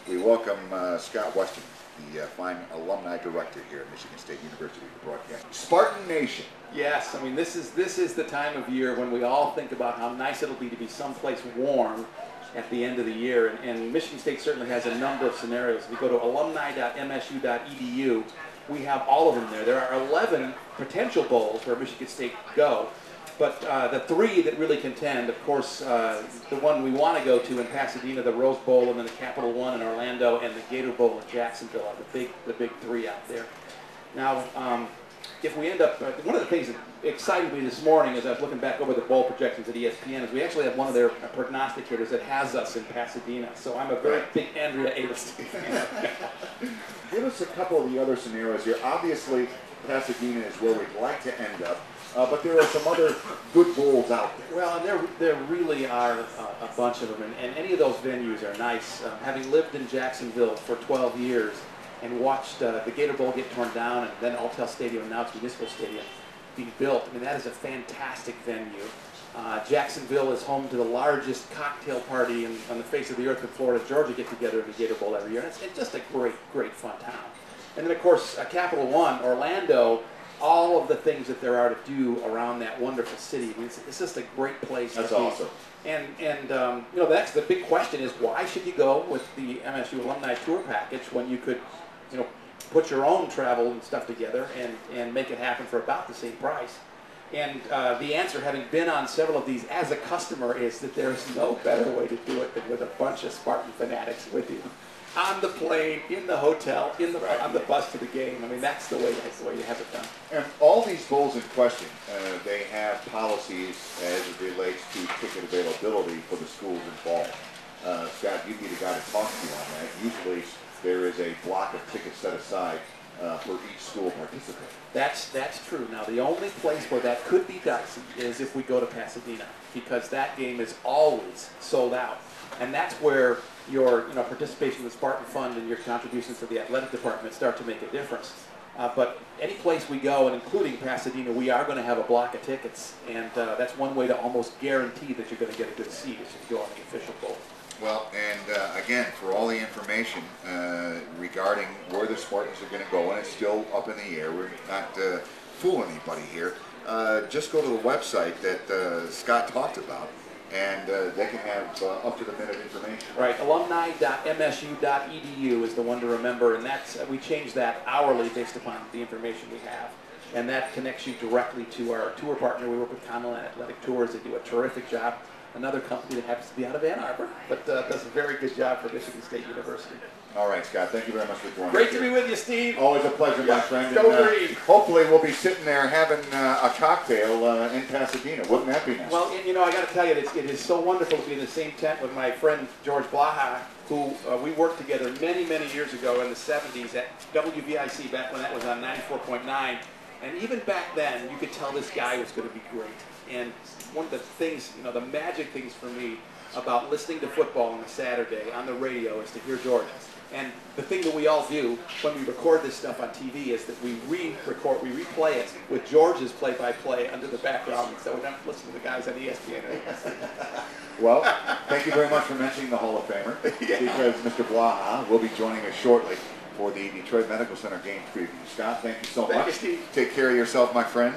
We welcome Scott Westerman, the fine alumni director here at Michigan State University for broadcasting. Spartan Nation. Yes, I mean this is the time of year when we all think about how nice it'll be to be someplace warm at the end of the year, and Michigan State certainly has a number of scenarios. If you go to alumni.msu.edu, we have all of them there. There are 11 potential bowls where Michigan State could go, but the three that really contend, of course, the one we want to go to in Pasadena, the Rose Bowl, and then the Capital One in Orlando, and the Gator Bowl in Jacksonville are the big three out there. Now, if we end up, one of the things that excited me this morning as I was looking back over the bowl projections at ESPN is we actually have one of their prognosticators that has us in Pasadena. So I'm a very big Andrea Adelstein fan. Give us a couple of the other scenarios here. Obviously, Pasadena is where we'd like to end up, but there are some other good bowls out there. Well, and there really are a bunch of them, and any of those venues are nice. Having lived in Jacksonville for 12 years, and watched the Gator Bowl get torn down, and then Alltel Stadium, now it's Municipal Stadium, being built. I mean, that is a fantastic venue. Jacksonville is home to the largest cocktail party on the face of the earth when Florida and Georgia get together in the Gator Bowl every year. And it's just a great fun town. And then, of course, Capital One, Orlando, all of the things that there are to do around that wonderful city. I mean, it's just a great place. That's awesome. And you know, that's the big question is why should you go with the MSU Alumni Tour package when you could, you know, put your own travel and stuff together and make it happen for about the same price? And the answer, having been on several of these as a customer, is that there is no better way to do it than with a bunch of Spartan fanatics with you. On the plane, in the hotel, on the bus to the game. I mean, that's the way you have it done. And all these bowls in question, they have policies as it relates to ticket availability for the schools involved. Scott, you'd be the guy to talk to you on that. Usually there is a block of tickets set aside for each school participant. That's true. Now, the only place where that could be dicey is if we go to Pasadena, because that game is always sold out. And that's where your participation in the Spartan Fund and your contributions to the athletic department start to make a difference. But any place we go, and including Pasadena, we are going to have a block of tickets. And that's one way to almost guarantee that you're going to get a good seat if you go on the official bowl. Well, and again, for all the information regarding where the Spartans are going to go, and it's still up in the air, we're not fooling anybody here, just go to the website that Scott talked about, and they can have up-to-the-minute information. Right, alumni.msu.edu is the one to remember, and that's we change that hourly based upon the information we have. And that connects you directly to our tour partner. We work with Connell Athletic Tours. They do a terrific job. Another company that happens to be out of Ann Arbor, but does a very good job for Michigan State University. All right, Scott, thank you very much for joining us. Great to be with you, Steve. Always a pleasure, my friend. Go Green. Hopefully we'll be sitting there having a cocktail in Pasadena. Wouldn't that be nice? Well, and, you know, I got to tell you, it is so wonderful to be in the same tent with my friend George Blaha, who we worked together many years ago in the 70s at WVIC, back when that was on 94.9. And even back then, you could tell this guy was going to be great. And one of the things, you know, the magic things for me about listening to football on a Saturday on the radio is to hear George. And the thing that we all do when we record this stuff on TV is that we replay it with George's play-by-play under the background, so we don't listen to the guys on ESPN. Well, thank you very much for mentioning the Hall of Famer, because Mr. Blaha will be joining us shortly for the Detroit Medical Center game preview. Scott, thank you so much. Thank you, Steve. Take care of yourself, my friend.